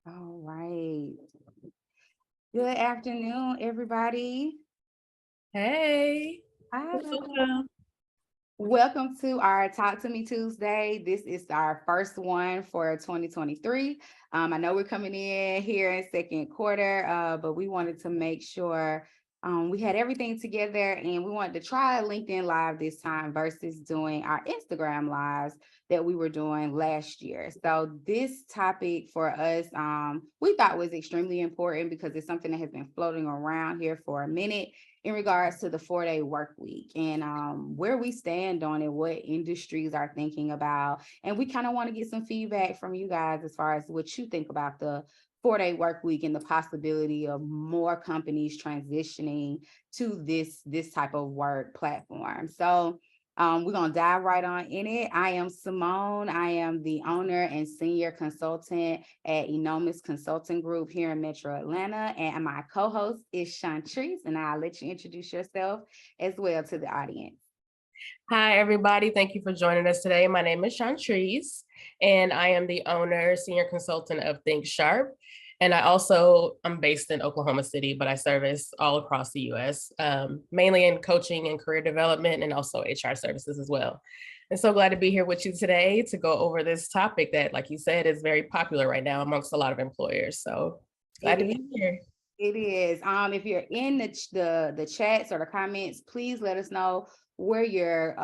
All right. Good afternoon, everybody. Hey, Hi. welcome. Welcome to our Talk to Me Tuesday. This is our first one for 2023. I know we're coming in here in second quarter, but we wanted to make sure we had everything together and we wanted to try LinkedIn Live this time versus doing our Instagram lives that we were doing last year. So this topic for us, we thought was extremely important because it's something that has been floating around here for a minute in regards to the 4-day work week and where we stand on it, what industries are thinking about. And we kind of want to get some feedback from you guys as far as what you think about the 4-day work week and the possibility of more companies transitioning to this type of work platform. So we're going to dive right on in it. I am Simone. I am the owner and senior consultant at Enormous Consulting Group here in Metro Atlanta. And my co-host is Chantrice, and I'll let you introduce yourself as well to the audience. Hi, everybody. Thank you for joining us today. My name is Chantrice, and I am the owner, senior consultant of Think Sharp. And I'm based in Oklahoma City, but I service all across the US, mainly in coaching and career development and also HR services as well. And so glad to be here with you today to go over this topic that, like you said, is very popular right now amongst a lot of employers. So glad to be here. It is. If you're in the chats or the comments, please let us know where you're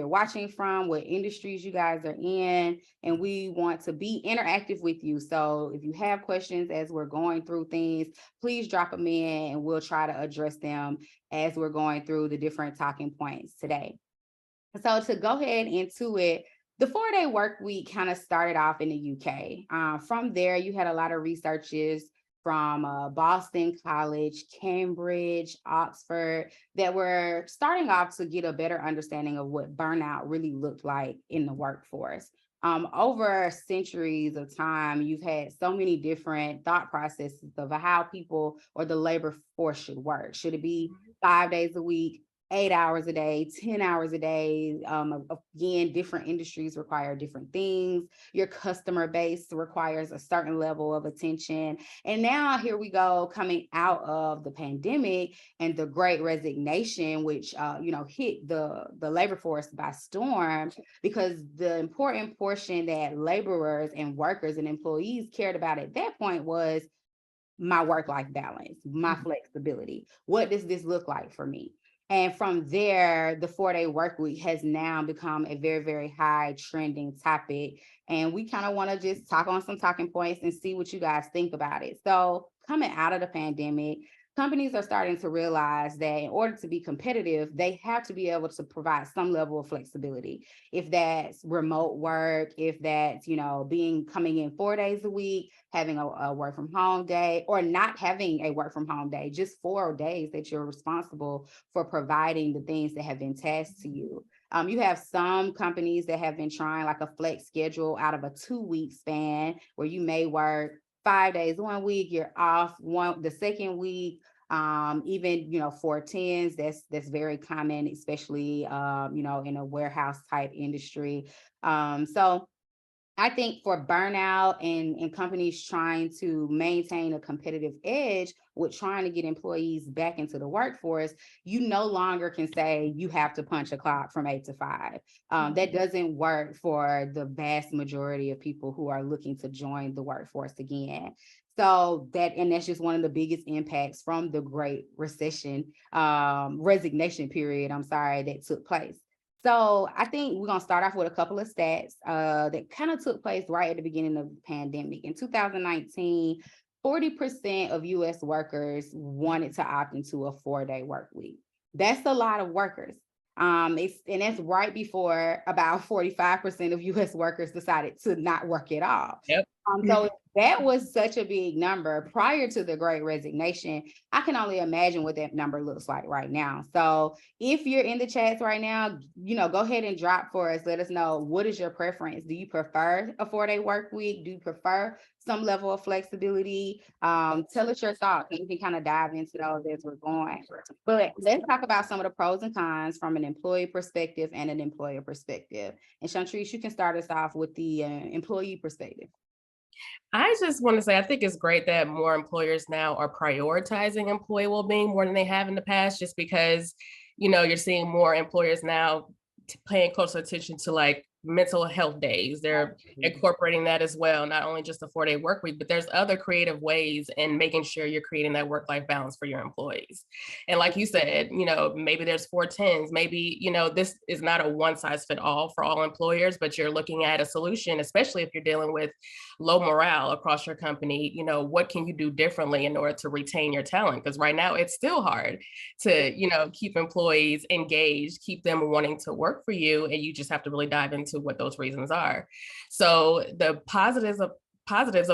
watching from, what industries you guys are in, and we want to be interactive with you. So if you have questions as we're going through things, please drop them in, and we'll try to address them as we're going through the different talking points today. So to go ahead into it, the 4-day work week kind of started off in the UK. From there, you had a lot of researchers from Boston College, Cambridge, Oxford, that were starting off to get a better understanding of what burnout really looked like in the workforce. Over centuries of time, you've had so many different thought processes of how people or the labor force should work. Should it be 5 days a week, 8 hours a day, 10 hours a day? Again, different industries require different things. Your customer base requires a certain level of attention. And now here we go, coming out of the pandemic and the great resignation, which hit the labor force by storm, because the important portion that laborers and workers and employees cared about at that point was my work-life balance, my flexibility. What does this look like for me? And from there, the 4-day work week has now become a very, very high trending topic. And we kind of want to just talk on some talking points and see what you guys think about it. So coming out of the pandemic, companies are starting to realize that in order to be competitive, they have to be able to provide some level of flexibility. If that's remote work, if that's, coming in 4 days a week, having a work from home day, or not having a work from home day, just 4 days that you're responsible for providing the things that have been tasked to you. You have some companies that have been trying like a flex schedule out of a 2-week span where you may work 5 days one week, you're off the second week. Even 4 10s, that's very common, especially in a warehouse type industry. So I think for burnout and companies trying to maintain a competitive edge with trying to get employees back into the workforce, you no longer can say you have to punch a clock from 8 to 5. That doesn't work for the vast majority of people who are looking to join the workforce again. So that's just one of the biggest impacts from the Great Resignation period, that took place. So I think we're going to start off with a couple of stats that kind of took place right at the beginning of the pandemic. In 2019, 40% of US workers wanted to opt into a 4-day work week. That's a lot of workers. And that's right before about 45% of US workers decided to not work at all. Yep. So that was such a big number prior to the Great Resignation. I can only imagine what that number looks like right now. So if you're in the chats right now, go ahead and drop for us. Let us know, what is your preference? Do you prefer a 4-day work week? Do you prefer some level of flexibility? Tell us your thoughts, and we can kind of dive into those as we're going. But let's talk about some of the pros and cons from an employee perspective and an employer perspective. And Chantrice, you can start us off with the employee perspective. I just want to say, I think it's great that more employers now are prioritizing employee well-being more than they have in the past, just because, you're seeing more employers now paying closer attention to like mental health days. They're incorporating that as well, not only just a 4-day work week, but there's other creative ways in making sure you're creating that work-life balance for your employees. And like you said, maybe there's 410s, maybe, this is not a one size fit all for all employers, but you're looking at a solution, especially if you're dealing with low morale across your company. What can you do differently in order to retain your talent? Because right now it's still hard to, keep employees engaged, keep them wanting to work for you. And you just have to really dive into what those reasons are. So the positives of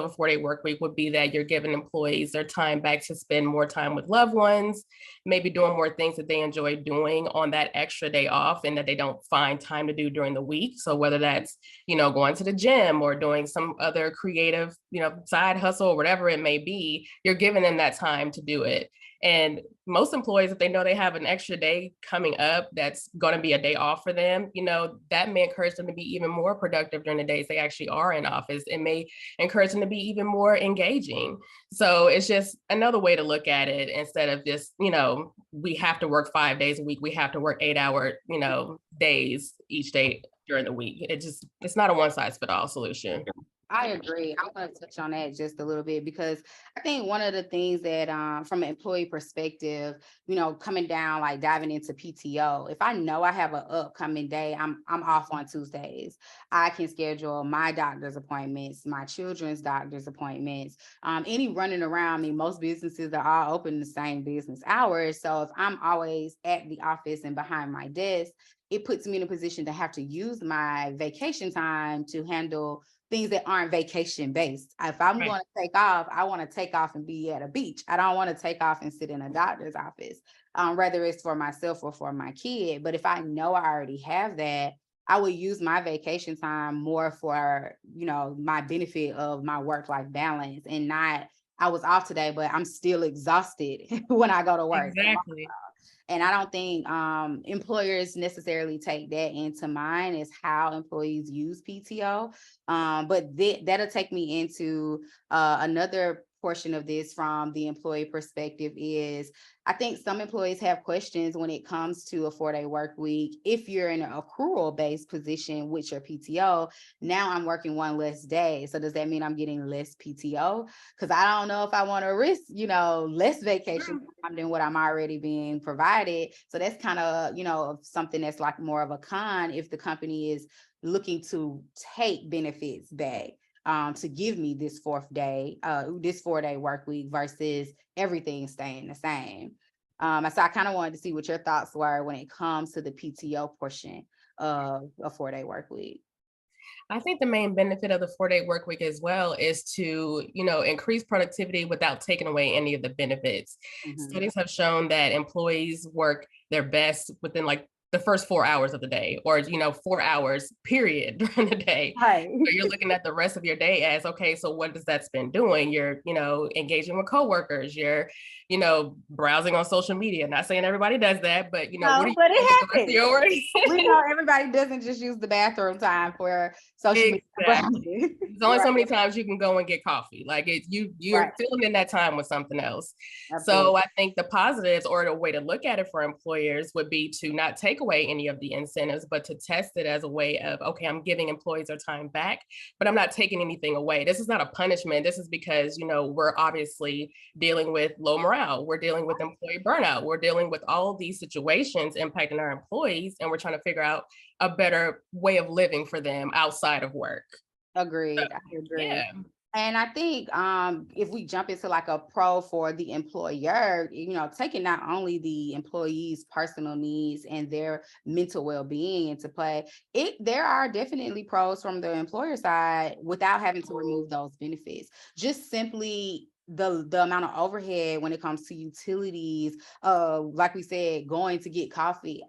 a 4-day work week would be that you're giving employees their time back to spend more time with loved ones, maybe doing more things that they enjoy doing on that extra day off and that they don't find time to do during the week. So whether that's, going to the gym or doing some other creative, side hustle or whatever it may be, you're giving them that time to do it. And most employees, if they know they have an extra day coming up that's going to be a day off for them, that may encourage them to be even more productive during the days they actually are in office. It may encourage them to be even more engaging. So it's just another way to look at it instead of just, we have to work 5 days a week. We have to work 8-hour, days each day during the week. It's not a one size fit all solution. I agree. I want to touch on that just a little bit because I think one of the things that from an employee perspective, coming down, like diving into PTO, if I know I have an upcoming day, I'm off on Tuesdays. I can schedule my doctor's appointments, my children's doctor's appointments, any running around. I mean, most businesses are all open the same business hours. So if I'm always at the office and behind my desk, it puts me in a position to have to use my vacation time to handle things that aren't vacation based. If I'm going to take off, I want to take off and be at a beach. I don't want to take off and sit in a doctor's office, whether it's for myself or for my kid. But if I know I already have that, I would use my vacation time more for, my benefit of my work-life balance and not, I was off today, but I'm still exhausted when I go to work. Exactly. And I don't think employers necessarily take that into mind as how employees use PTO. But that'll take me into another portion of this from the employee perspective is I think some employees have questions when it comes to a 4-day work week. If you're in an accrual based position with your PTO, now I'm working one less day. So does that mean I'm getting less PTO? Because I don't know if I want to risk, less vacation time than what I'm already being provided. So that's kind of, something that's like more of a con if the company is looking to take benefits back. To give me this 4-day work week versus everything staying the same. So I kind of wanted to see what your thoughts were when it comes to the PTO portion of a 4-day work week. I think the main benefit of the 4-day work week as well is to, increase productivity without taking away any of the benefits. Mm-hmm. Studies have shown that employees work their best within like the first 4 hours of the day, or 4 hours period during the day. Right. So you're looking at the rest of your day as, okay, so what does that been doing? You're engaging with coworkers, you're browsing on social media. Not saying everybody does that, but what do you but do it with the rest of happens. your work? We know everybody doesn't just use the bathroom time for social media. Exactly. There's only so many times you can go and get coffee. Like you're filling in that time with something else. Absolutely. So I think the positives or the way to look at it for employers would be to not take away any of the incentives, but to test it as a way of, okay, I'm giving employees their time back, but I'm not taking anything away. This is not a punishment. This is because, we're obviously dealing with low morale. We're dealing with employee burnout. We're dealing with all of these situations impacting our employees, and we're trying to figure out a better way of living for them outside of work. Agreed. So, I agree. yeah. And I think if we jump into like a pro for the employer, taking not only the employee's personal needs and their mental well-being into play, there are definitely pros from the employer side without having to remove those benefits. Just simply the amount of overhead when it comes to utilities, like we said, going to get coffee.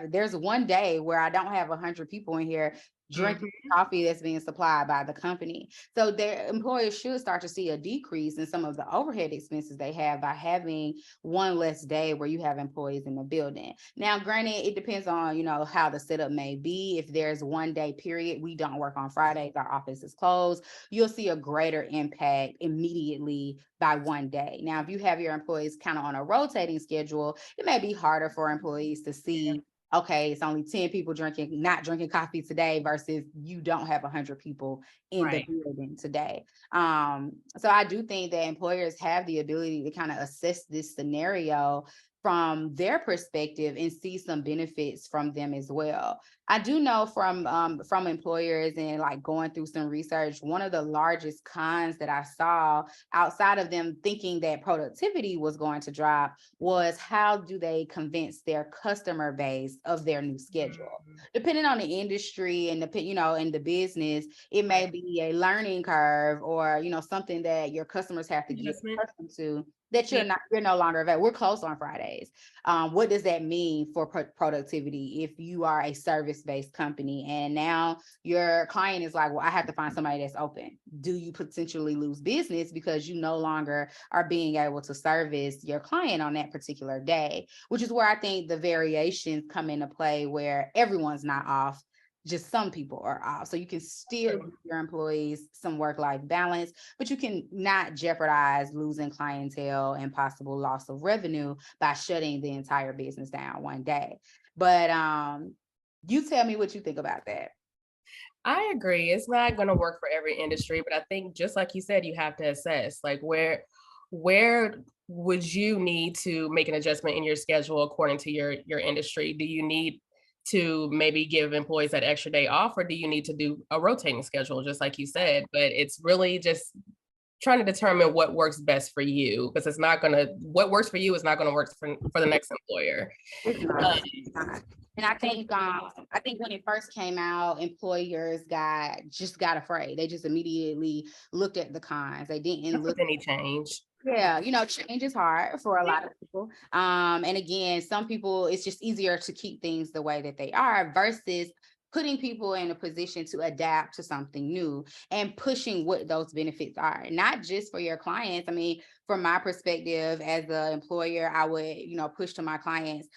There's one day where I don't have 100 people in here. drinking coffee that's being supplied by the company. So their employers should start to see a decrease in some of the overhead expenses they have by having one less day where you have employees in the building. Now, granted, it depends on, how the setup may be. If there's one day period, we don't work on Fridays, our office is closed, you'll see a greater impact immediately by one day. Now, if you have your employees kind of on a rotating schedule, it may be harder for employees to see, okay, it's only 10 people not drinking coffee today versus you don't have 100 people in the building today. So I do think that employers have the ability to kind of assess this scenario from their perspective and see some benefits from them as well. I do know from employers and like going through some research, one of the largest cons that I saw outside of them thinking that productivity was going to drop was how do they convince their customer base of their new schedule? Depending on the industry and in the business, it may be a learning curve or something that your customers have to get accustomed to that you're no longer available. We're closed on Fridays. What does that mean for productivity if you are a service-based company and now your client is like, well, I have to find somebody that's open? Do you potentially lose business because you no longer are being able to service your client on that particular day? Which is where I think the variations come into play, where everyone's not off, just some people are off. So you can still give your employees some work-life balance, but you can not jeopardize losing clientele and possible loss of revenue by shutting the entire business down one day. But you tell me what you think about that. I agree. It's not going to work for every industry, but I think just like you said, you have to assess like where would you need to make an adjustment in your schedule according to your industry? Do you need to maybe give employees that extra day off, or do you need to do a rotating schedule, just like you said? But it's really just trying to determine what works best for you, because what works for you is not going to work for the next employer. It's not. It's not. And I think when it first came out, employers got afraid. They just immediately looked at the cons. They didn't look at any change. Yeah, change is hard for a lot of people. And again, some people, it's just easier to keep things the way that they are versus putting people in a position to adapt to something new and pushing what those benefits are, not just for your clients. I mean, from my perspective as an employer, I would, push to my clients,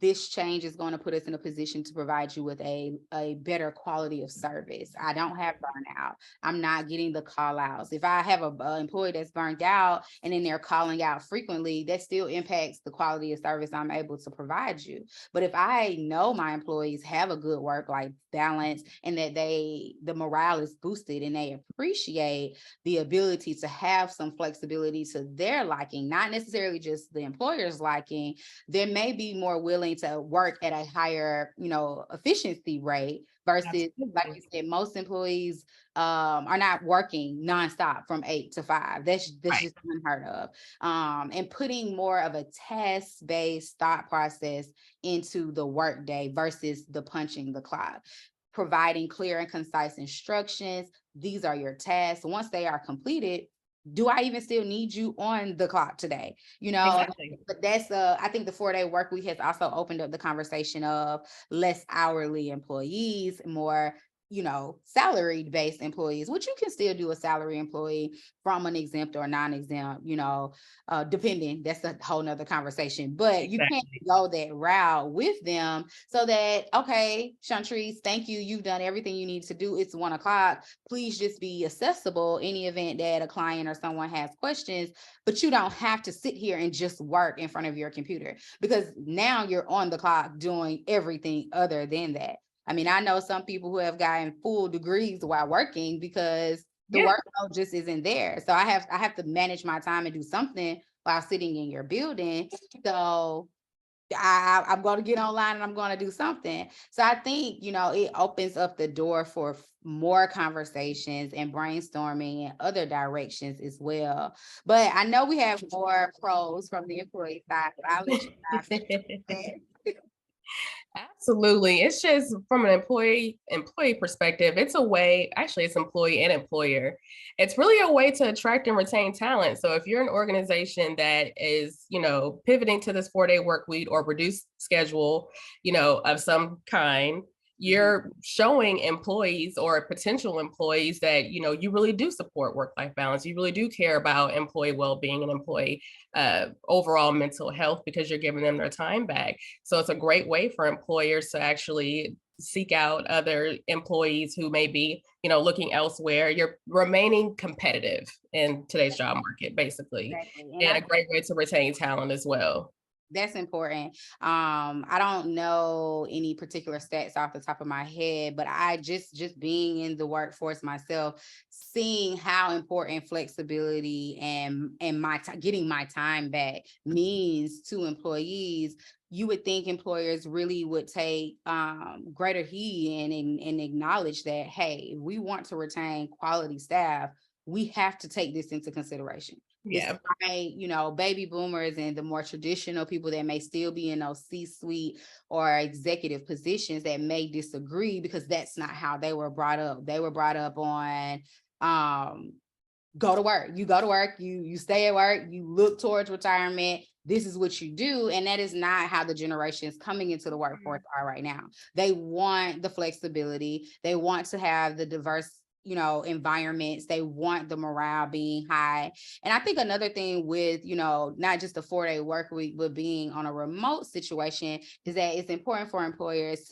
this change is going to put us in a position to provide you with a better quality of service. I don't have burnout. I'm not getting the call outs. If I have an employee that's burned out and then they're calling out frequently, that still impacts the quality of service I'm able to provide you. But if I know my employees have a good work-life balance and that the morale is boosted and they appreciate the ability to have some flexibility to their liking, not necessarily just the employer's liking, there may be more willing to work at a higher, efficiency rate versus, like you said, most employees are not working nonstop from 8 to 5. That's just unheard of. And putting more of a task-based thought process into the workday versus the punching the clock. Providing clear and concise instructions. These are your tasks. Once they are completed, do I even still need you on the clock today? Exactly. But that's I think the 4-day work week has also opened up the conversation of less hourly employees, more salaried based employees, which you can still do a salary employee from an exempt or non-exempt, depending. That's a whole nother conversation, but you can't go that route with them so that, okay, Chantrice, thank you. You've done everything you need to do. It's 1 o'clock. Please just be accessible any event that a client or someone has questions, but you don't have to sit here and just work in front of your computer because now you're on the clock doing everything other than that. I mean, I know some people who have gotten full degrees while working because the workload just isn't there. So I have to manage my time and do something while sitting in your building. So I'm going to get online and I'm going to do something. So I think, it opens up the door for more conversations and brainstorming in other directions as well. But I know we have more pros from the employee side, but I'll let you guys. Absolutely. It's just from an employee perspective, it's a way, actually it's employee and employer. It's really a way to attract and retain talent. So if you're an organization that is, pivoting to this 4-day work week or reduced schedule, of some kind, you're showing employees or potential employees that, you really do support work-life balance. You really do care about employee well-being and employee overall mental health, because you're giving them their time back. So it's a great way for employers to actually seek out other employees who may be, looking elsewhere. You're remaining competitive in today's job market, basically, Exactly. And and I a great way to retain talent as well. That's important. I don't know any particular stats off the top of my head, but I just being in the workforce myself, seeing how important flexibility and getting my time back means to employees. You would think employers really would take greater heed and acknowledge that, hey, if we want to retain quality staff, we have to take this into consideration. Yeah. Despite, baby boomers and the more traditional people that may still be in those C-suite or executive positions that may disagree because that's not how they were brought up. They were brought up on go to work. You go to work, you stay at work, you look towards retirement. This is what you do. And that is not how the generations coming into the workforce are right now. They want the flexibility. They want to have the diverse environments. They want the morale being high. And I think another thing with, not just the 4-day work week, but being on a remote situation is that it's important for employers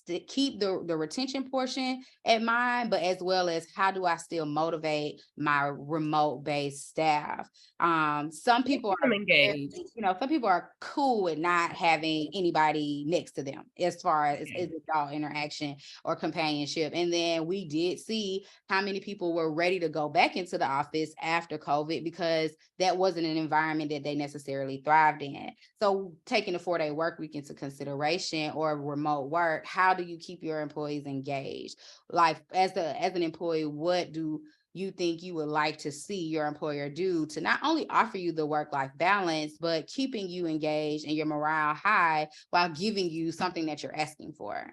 to keep the retention portion at mind, but as well as how do I still motivate my remote based staff? Some people I'm are engaged. some people are cool with not having anybody next to them as far as adult interaction or companionship. And then we did see how many people were ready to go back into the office after COVID because that wasn't an environment that they necessarily thrived in. So taking the 4-day work week into consideration or remote work, how do you keep your employees engaged? Like as an employee, what do you think you would like to see your employer do to not only offer you the work-life balance, but keeping you engaged and your morale high while giving you something that you're asking for?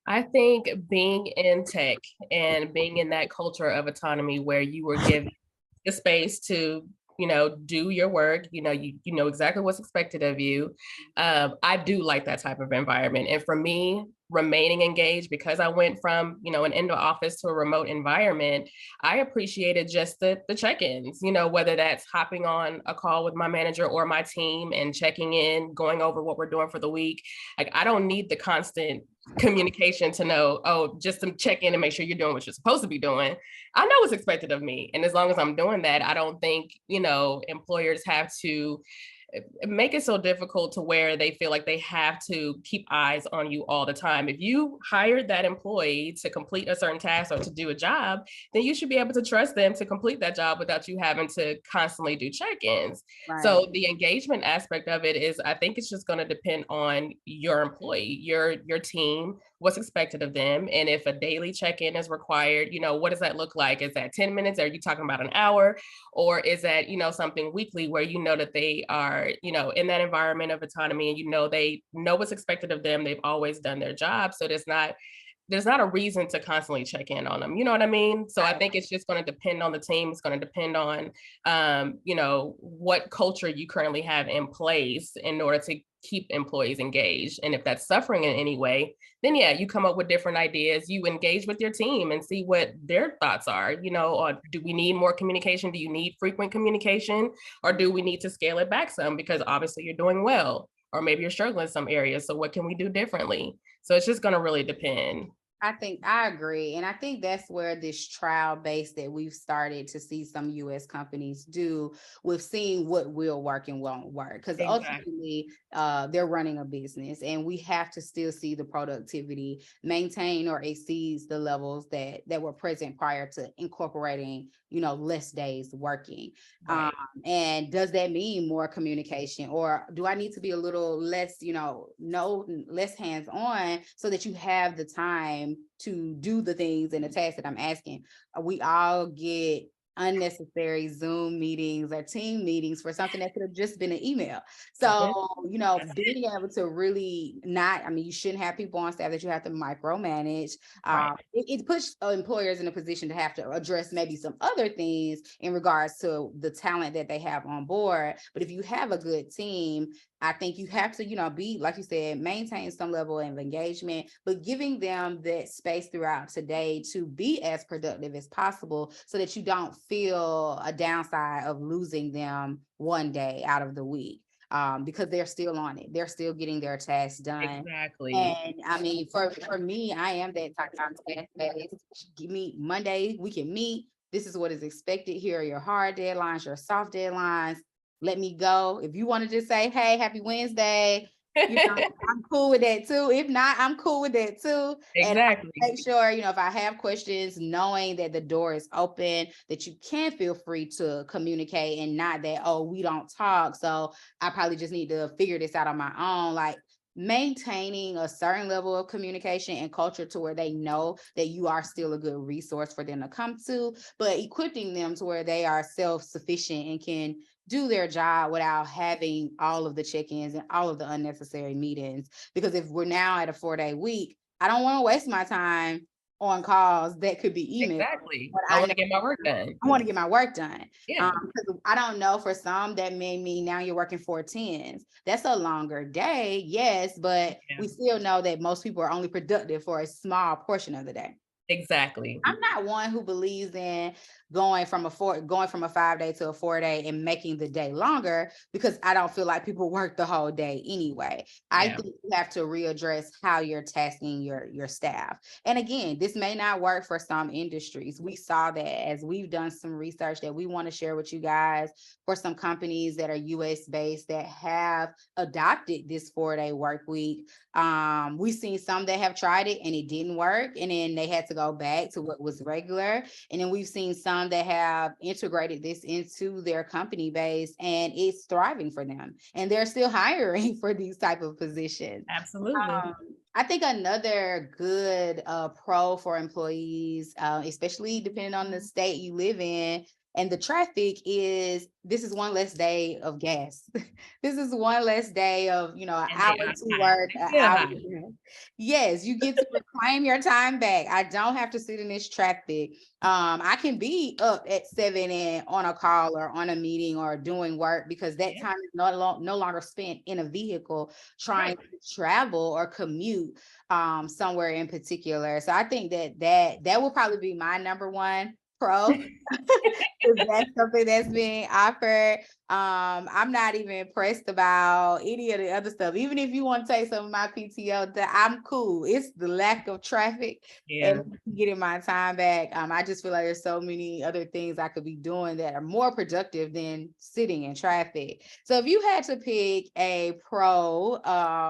I think being in tech and being in that culture of autonomy where you were given the space to, do your work, you know exactly what's expected of you. I do like that type of environment. And for me, remaining engaged because I went from, an in-office office to a remote environment, I appreciated just the check-ins, whether that's hopping on a call with my manager or my team and checking in, going over what we're doing for the week. Like, I don't need the constant communication to know, oh, just to check in and make sure you're doing what you're supposed to be doing. I know what's expected of me. And as long as I'm doing that, I don't think, employers have to make it so difficult to where they feel like they have to keep eyes on you all the time. If you hired that employee to complete a certain task or to do a job, then you should be able to trust them to complete that job without you having to constantly do check-ins. Right. So the engagement aspect of it is, I think it's just going to depend on your employee, your team, what's expected of them. And if a daily check-in is required, what does that look like? Is that 10 minutes? Are you talking about an hour? Or is that, something weekly where that they are, in that environment of autonomy and they know what's expected of them. They've always done their job. So there's not a reason to constantly check in on them. You know what I mean? So I think it's just going to depend on the team. It's going to depend on, what culture you currently have in place in order to keep employees engaged. And if that's suffering in any way, then yeah, you come up with different ideas. You engage with your team and see what their thoughts are, or do we need more communication? Do you need frequent communication? Or do we need to scale it back some because obviously you're doing well, or maybe you're struggling in some areas. So what can we do differently? So it's just going to really depend. I think I agree. And I think that's where this trial base that we've started to see some US companies do with seeing what will work and won't work. Because ultimately, they're running a business and we have to still see the productivity maintain or exceeds the levels that were present prior to incorporating, less days working. Right. And does that mean more communication, or do I need to be a little less, less hands-on so that you have the time to do the things and the tasks that I'm asking? We all get unnecessary Zoom meetings or team meetings for something that could have just been an email. So, being able to really you shouldn't have people on staff that you have to micromanage. Right. It puts employers in a position to have to address maybe some other things in regards to the talent that they have on board. But if you have a good team, I think you have to, be, like you said, maintain some level of engagement, but giving them that space throughout today to be as productive as possible so that you don't feel a downside of losing them one day out of the week. Because they're still on it. They're still getting their tasks done. Exactly. And I mean, for me, I am that type of task based. Give me Monday, we can meet. This is what is expected. Here are your hard deadlines, your soft deadlines. Let me go. If you want to just say, hey, happy Wednesday, I'm cool with that too. If not, I'm cool with that too. And I Exactly. make sure, if I have questions, knowing that the door is open, that you can feel free to communicate and not that, oh, we don't talk. So I probably just need to figure this out on my own. Like maintaining a certain level of communication and culture to where they know that you are still a good resource for them to come to, but equipping them to where they are self-sufficient and can do their job without having all of the check-ins and all of the unnecessary meetings. Because if we're now at a 4-day week, I don't want to waste my time on calls that could be email. Exactly. But I I want know to get my work done. I want to get my work done. Yeah. Because I don't know, for some that may mean now you're working 4 10s. That's a longer day, yes, but we still know that most people are only productive for a small portion of the day. Exactly. I'm not one who believes in going from a 5-day to a 4-day and making the day longer, because I don't feel like people work the whole day anyway. I think you have to readdress how you're tasking your staff. And again, this may not work for some industries. We saw that as we've done some research that we want to share with you guys for some companies that are US based that have adopted this 4-day work week. We've seen some that have tried it and it didn't work, and then they had to go back to what was regular. And then we've seen some that have integrated this into their company base and it's thriving for them, and they're still hiring for these type of positions. Absolutely. I think another good pro for employees, especially depending on the state you live in and the traffic, is this is one less day of gas. This is one less day of, an hour to work, an hour. Yes, you get to reclaim your time back. I don't have to sit in this traffic. I can be up at 7 and on a call or on a meeting or doing work, because that time is no longer spent in a vehicle trying to travel or commute somewhere in particular. So I think that will probably be my number one pro. That's something that's being offered. I'm not even impressed about any of the other stuff. Even if you want to take some of my PTO, that I'm cool. It's the lack of traffic and getting my time back. I just feel like there's so many other things I could be doing that are more productive than sitting in traffic. So if you had to pick a pro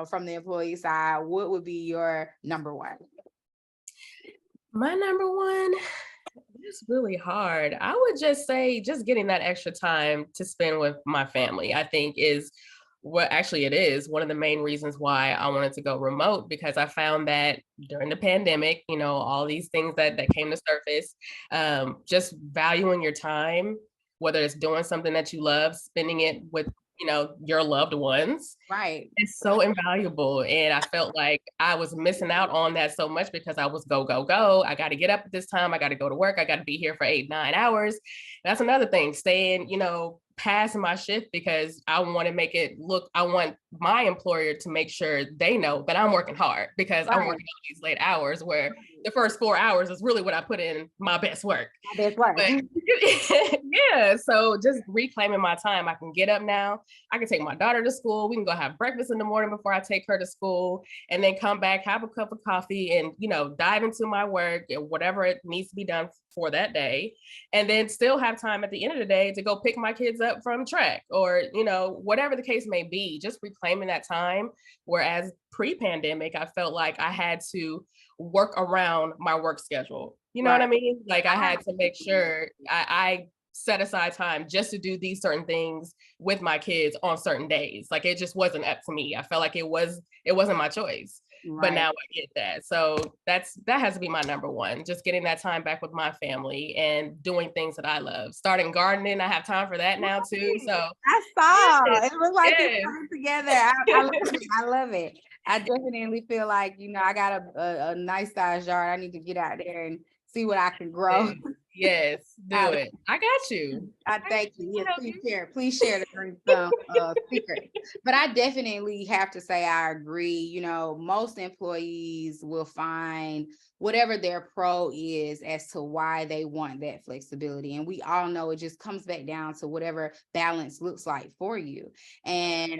from the employee side, what would be your number one? My number one, it's really hard. I would just say just getting that extra time to spend with my family, I think is what actually it is one of the main reasons why I wanted to go remote, because I found that during the pandemic, all these things that came to surface, just valuing your time, whether it's doing something that you love, spending it with your loved ones, right? It's so invaluable. And I felt like I was missing out on that so much because I was go, go, go. I got to get up at this time. I got to go to work. I got to be here for 8, 9 hours. That's another thing, staying, past my shift, because I want to make it look, I want my employer to make sure they know that I'm working hard, because I'm working on these late hours where the first 4 hours is really what I put in my best work. But, yeah. So just reclaiming my time. I can get up now. I can take my daughter to school. We can go have breakfast in the morning before I take her to school, and then come back, have a cup of coffee, and, dive into my work and whatever it needs to be done for that day. And then still have time at the end of the day to go pick my kids up from track, or, whatever the case may be, just reclaiming that time. Whereas pre-pandemic, I felt like I had to work around my work schedule. You know what I mean? Like I had to make sure I set aside time just to do these certain things with my kids on certain days. Like it just wasn't up to me. I felt like it wasn't my choice. But now I get that. So that has to be my number one, just getting that time back with my family and doing things that I love. Starting gardening, I have time for that now too. So I saw it was like it's coming together. I love it. I definitely feel like, I got a nice size yard. I need to get out there and see what I can grow. Yes, do it. I got you. I thank you. Yes, please share the drink some secret. But I definitely have to say I agree. You know, most employees will find whatever their pro is as to why they want that flexibility. And we all know it just comes back down to whatever balance looks like for you. And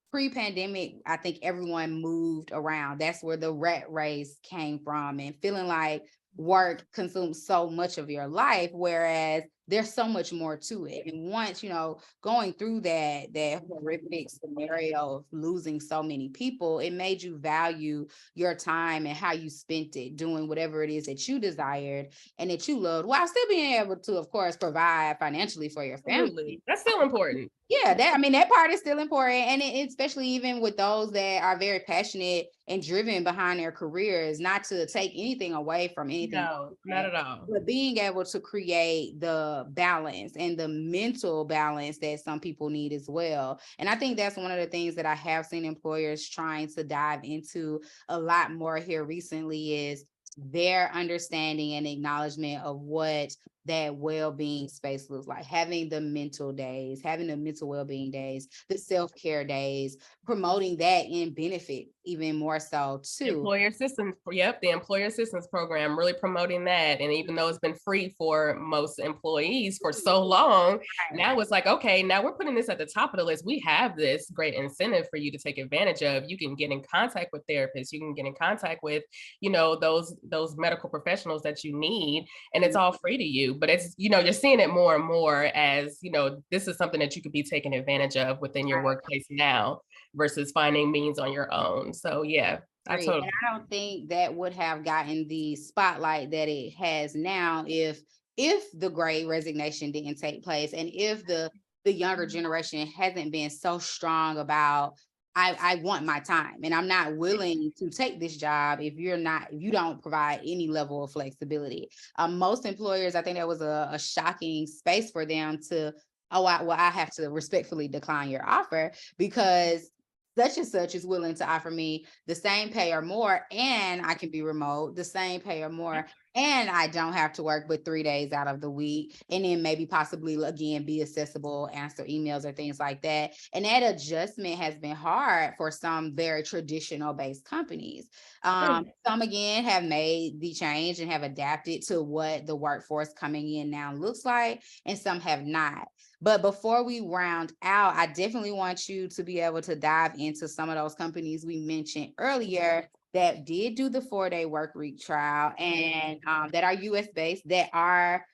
pre-pandemic, I think everyone moved around. That's where the rat race came from, and feeling like work consumes so much of your life, whereas there's so much more to it. And once, you know, going through that horrific scenario of losing so many people, it made you value your time and how you spent it doing whatever it is that you desired and that you loved, while still being able to, of course, provide financially for your family. Absolutely. That's still important. Yeah, that part is still important. And especially even with those that are very passionate and driven behind their careers, not to take anything away from anything. No, not at all. But being able to create the balance and the mental balance that some people need as well. And I think that's one of the things that I have seen employers trying to dive into a lot more here recently, is their understanding and acknowledgement of what that well-being space looks like, having the mental days, having the mental well-being days, the self-care days, promoting that in benefit even more so too. Employer assistance, yep, the employer assistance program, really promoting that. And even though it's been free for most employees for so long, now it's like, okay, now we're putting this at the top of the list. We have this great incentive for you to take advantage of. You can get in contact with therapists, you can get in contact with, you know, those medical professionals that you need, and it's all free to you. But it's, you know, you're seeing it more and more as, you know, this is something that you could be taking advantage of within your workplace now versus finding means on your own. So yeah, I totally. And I don't think that would have gotten the spotlight that it has now if the Great Resignation didn't take place, and if the younger generation hasn't been so strong about, I want my time and I'm not willing to take this job if you don't provide any level of flexibility. Most employers, I think that was a shocking space for them to, I have to respectfully decline your offer because such and such is willing to offer me the same pay or more, and I can be remote, the same pay or more, and I don't have to work but 3 days out of the week, and then maybe possibly again be accessible, answer emails or things like that. And that adjustment has been hard for some very traditional based companies. Some again have made the change and have adapted to what the workforce coming in now looks like, and some have not. But before we round out, I definitely want you to be able to dive into some of those companies we mentioned earlier that did do the 4-day work week trial, and that are US based, that are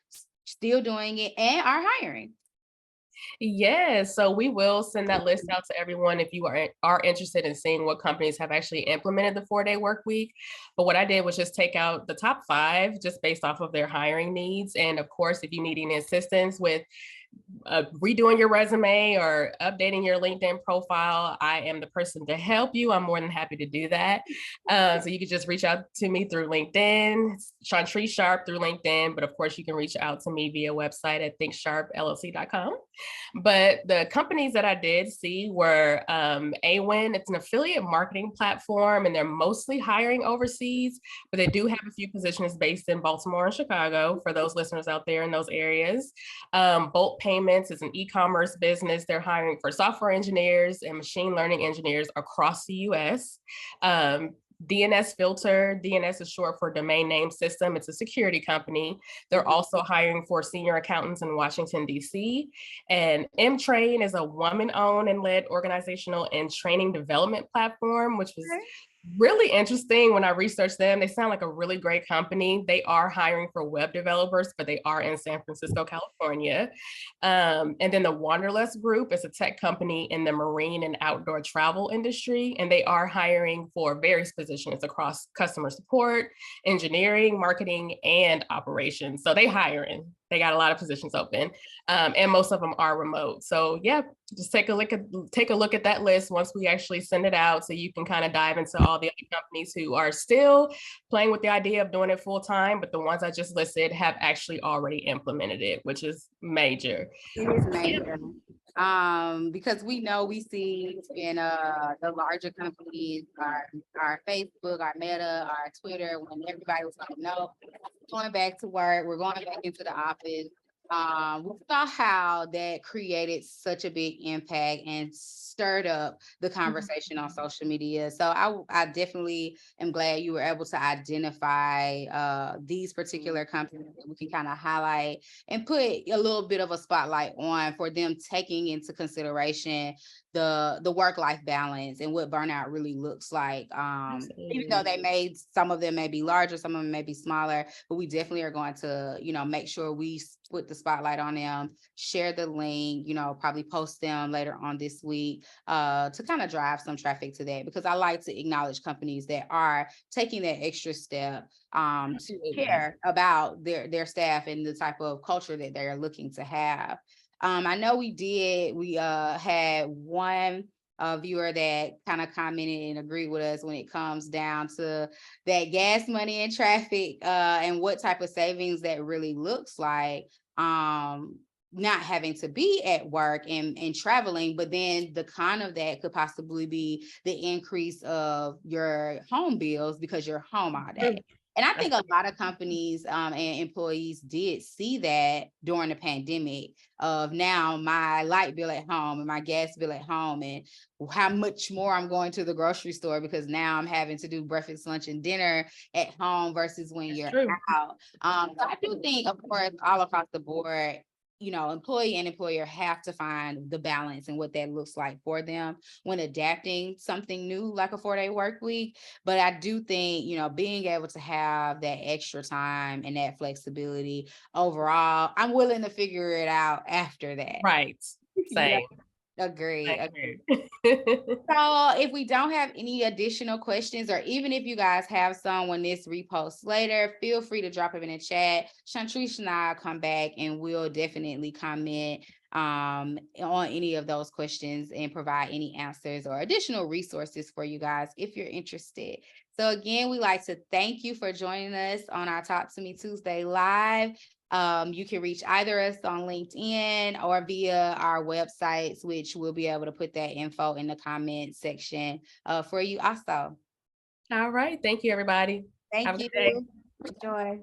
still doing it and are hiring. Yes, so we will send that list out to everyone if you are interested in seeing what companies have actually implemented the 4-day work week. But what I did was just take out the top 5 just based off of their hiring needs. And of course, if you need any assistance with redoing your resume or updating your LinkedIn profile, I am the person to help you. I'm more than happy to do that. So you can just reach out to me through LinkedIn, Chantrese Sharp through LinkedIn, but of course you can reach out to me via website at thinksharpllc.com. But the companies that I did see were AWIN. It's an affiliate marketing platform, and they're mostly hiring overseas, but they do have a few positions based in Baltimore and Chicago for those listeners out there in those areas. Bolt Payments is an e-commerce business. They're hiring for software engineers and machine learning engineers across the US. DNS Filter, DNS is short for domain name system. It's a security company. They're also hiring for senior accountants in Washington, DC. And M-Train is a woman-owned and led organizational and training development platform, which was really interesting when I researched them. They sound like a really great company. They are hiring for web developers, but they are in San Francisco, California. And then the Wanderlust Group is a tech company in the marine and outdoor travel industry, and they are hiring for various positions across customer support, engineering, marketing, and operations. So they hiring. They got a lot of positions open, and most of them are remote. So yeah, just take a look at that list once we actually send it out, so you can kind of dive into all the other companies who are still playing with the idea of doing it full time, but the ones I just listed have actually already implemented it, which is major. It is major. Because we know we see in the larger companies, our Facebook, our Meta, our Twitter, when everybody was like, no, going back to work, we're going back into the office. We saw how that created such a big impact and stirred up the conversation on social media. So I definitely am glad you were able to identify these particular companies that we can kind of highlight and put a little bit of a spotlight on for them taking into consideration the work-life balance and what burnout really looks like. Even though some of them may be larger, some of them may be smaller, but we definitely are going to, make sure we put the spotlight on them, share the link, probably post them later on this week to kind of drive some traffic to that, because I like to acknowledge companies that are taking that extra step to care about their staff and the type of culture that they're looking to have. I know we had one viewer that kind of commented and agreed with us when it comes down to that gas money and traffic and what type of savings that really looks like. Not having to be at work and traveling, but then the con of that could possibly be the increase of your home bills because you're home all day. And I think a lot of companies and employees did see that during the pandemic of now my light bill at home and my gas bill at home and how much more I'm going to the grocery store because now I'm having to do breakfast, lunch, and dinner at home versus when you're out. So I do think, of course, all across the board, employee and employer have to find the balance and what that looks like for them when adapting something new like a 4-day work week. But I do think, being able to have that extra time and that flexibility overall, I'm willing to figure it out after that. Right. Same. Agree. So if we don't have any additional questions, or even if you guys have some when this reposts later, feel free to drop them in the chat. Shantrice and I come back and we'll definitely comment on any of those questions and provide any answers or additional resources for you guys if you're interested. So again, we like to thank you for joining us on our Talk to Me Tuesday Live. You can reach either us on LinkedIn or via our websites, which we'll be able to put that info in the comment section for you also. All right. Thank you, everybody. Thank you. Enjoy.